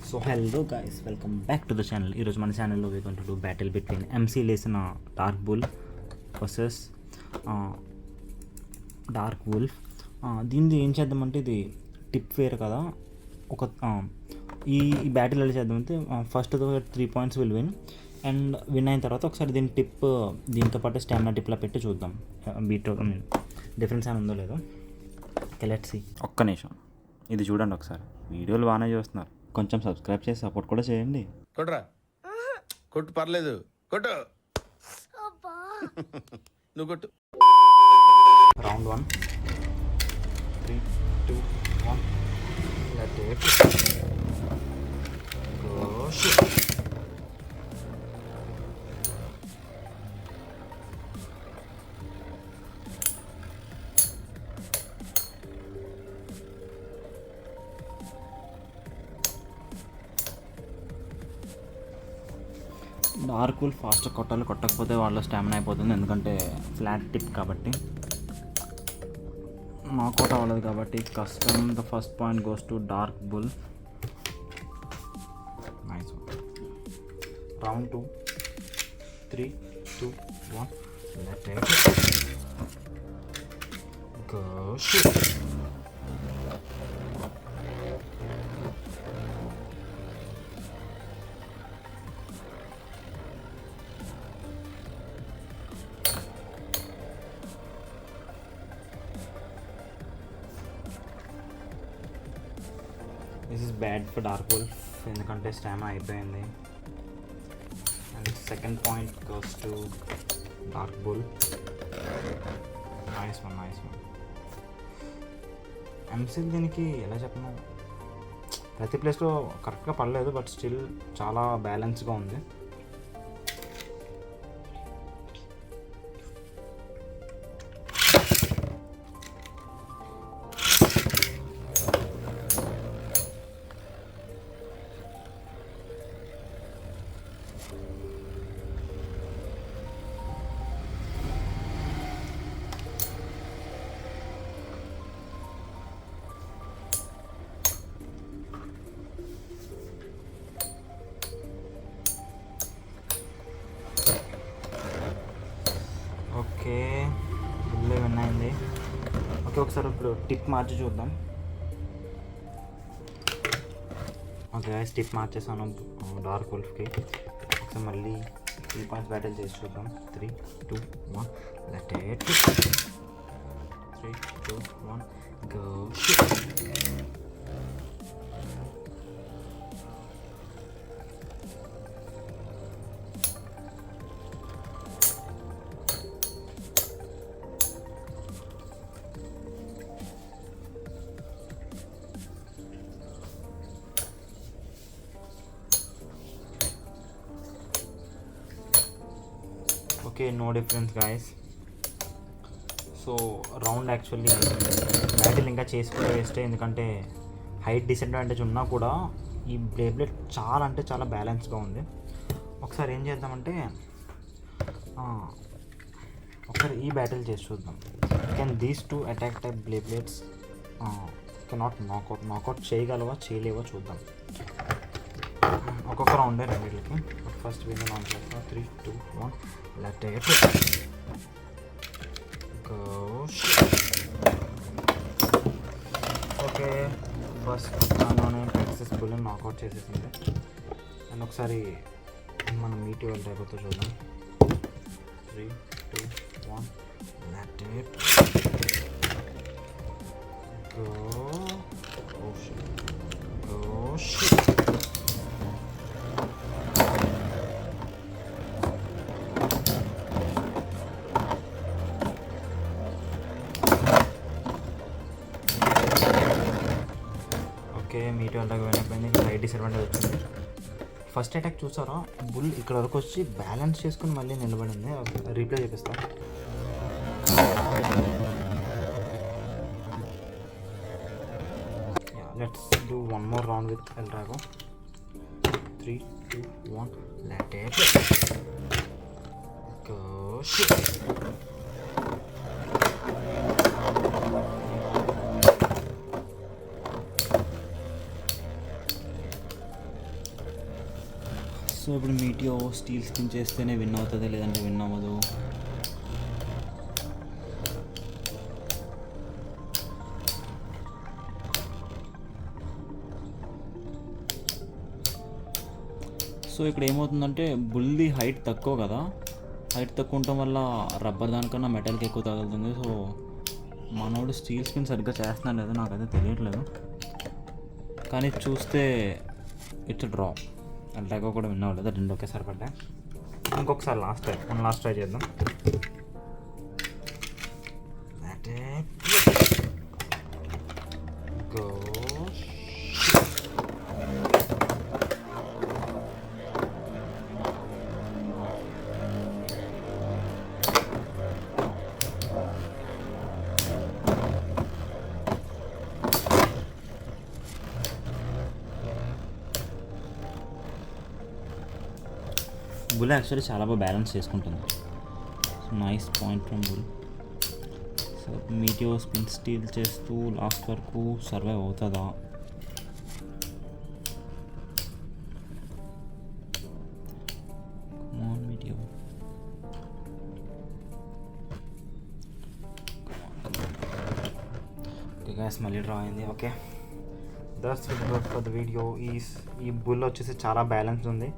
So hello guys, welcome back to the channel. ఈరోజు మన ఛానల్లో we going to do battle between MC లేసిన Dark Bull versus Dark Wolf. దీనిది ఏం చేద్దామంటే, ఇది టిప్ వేర్ కదా. ఒక ఈ బ్యాటిల్ ఎలా చేద్దామంటే, first 3 points will win. And win అయిన తర్వాత ఒకసారి దీని టిప్ దీంతో పాటు స్టామినా టిప్లా పెట్టి చూద్దాం బీట్ డిఫరెన్స్ అని ఉందో లేదో. Let's see. ఒక్క నిమిషం ఇది చూడండి ఒకసారి. వీడియోలు బాగానే చూస్తున్నారు, కొంచెం సబ్స్క్రైబ్ చేసి సపోర్ట్ కూడా చేయండి. కొట్రా, కొట్టు, పర్లేదు, కొట్టు. నువ్వు కొట్టు. Round 1, 3, 2, 1. Let it go. Shoot. Dark wolf ఫాస్ట్గా కొట్టాలి, కొట్టకపోతే వాళ్ళ స్టామినా అయిపోతుంది. ఎందుకంటే ఫ్లాట్ టిప్ కాబట్టి, నాకౌట్ అవ్వలేదు కాబట్టి కష్టం. The first point goes to dark bull. Nice. Round 2, 3, 2, 1. Let it go. Shoot. This is bad for dark wolf ఎందుకంటే స్టామినా అయిపోయింది. And second point goes to dark bull. Nice one. M-seal దీనికి ఎలా చెప్పను, ప్రతి ప్లేస్లో కరెక్ట్గా పడలేదు, బట్ స్టిల్ చాలా బ్యాలెన్స్గా ఉంది. ఓకే, బుల్లే విన్ అయింది. ఓకే, ఒకసారి ఇప్పుడు టిప్ మార్చి చూద్దాం. ఓకే గైస్, టిప్ మార్చేసాను డార్క్ వుల్ఫ్కి. ఒకసారి మళ్ళీ 3 points బ్యాటిల్ చేసి చూద్దాం. 3, 2, 1. Let it 3, 2, 1 go. Okay, no difference guys. So round actually battle ఇంకా చేసుకుంటే వేస్తే, ఎందుకంటే హైట్ డిసడ్వాంటేజ్ ఉన్నా కూడా ఈ బ్లేడ్ చాలా అంటే చాలా బ్యాలెన్స్గా ఉంది. ఒకసారి ఏం చేద్దామంటే, ఒకసారి ఈ బ్యాటిల్ చేసి చూద్దాం. Can these 2 attack type blades cannot knockout చేయగలవా చేయలేవో చూద్దాం. ఒక్కొక్క రౌండే రెండింటికి. ఫస్ట్ విన్ ఆన్ చేస్తా. 3, 2, 1. Let it go. Okay, first దానిలోనే టెక్సస్ బుల్ని నాకౌట్ చేసేసింది. అండ్ ఒకసారి మనం మీటి వాళ్ళ అయిపోతే చూద్దాం. 3, 2, 1. Let it go. Okay, meet వాళ్ళకి అయిపోయింది. ఇక్కడ హైట్ డిసడ్వాంటేజ్ వచ్చింది. ఫస్ట్ అటాక్ చూసారా, బుల్ ఇక్కడ వరకు వచ్చి బ్యాలెన్స్ చేసుకుని మళ్ళీ నిలబడింది. రీప్లే చేపిస్తా. Let's do 1 more round with El Drago. 3, 2, 1. Let it go. Shoot. So ఇప్పుడు మీటియో స్టీల్ స్పిన్ చేస్తేనే విన్ అవుతుంది, లేదంటే విన్ అవ్వదు. సో ఇక్కడ ఏమవుతుందంటే బుల్ది హైట్ తక్కువ కదా, హైట్ తక్కువ ఉండటం వల్ల రబ్బర్ దానికన్నా మెటల్కి ఎక్కువ తగులుతుంది. సో మనోడు స్టీల్ స్పిన్ సరిగ్గా చేస్తున్నాడు లేదో నాకైతే తెలియట్లేదు, కానీ చూస్తే ఇట్స్ డ్రా. అలాగా కూడా విన్ అవ్వలేదు, రెండు ఒకేసారి పడ్డా. ఇంకొకసారి లాస్ట్ ట్రై చేద్దాం. Go. బుల్ యాక్చువల్లీ చాలా బాగా బ్యాలెన్స్ చేసుకుంటుంది. So nice point from bull. So Meteo spin steal చేస్తూ లాస్ట్ వరకు సర్వైవ్ అవుతుందా? మీటియో ఓకే గ్యాస్ మళ్ళీ డ్రా అయింది. Okay that's it for the video. ఈ బుల్ వచ్చేసి చాలా బ్యాలెన్స్ ఉంది.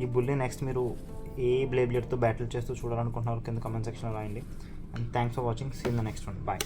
ఈ బుల్ని నెక్స్ట్ మీరు ఏ బ్లేడ్తో బ్యాటిల్ చేస్తూ చూడాలనుకుంటున్నారు కింద కామెంట్ సెక్షన్లో రాయండి. And thanks for watching. See in the next one. Bye.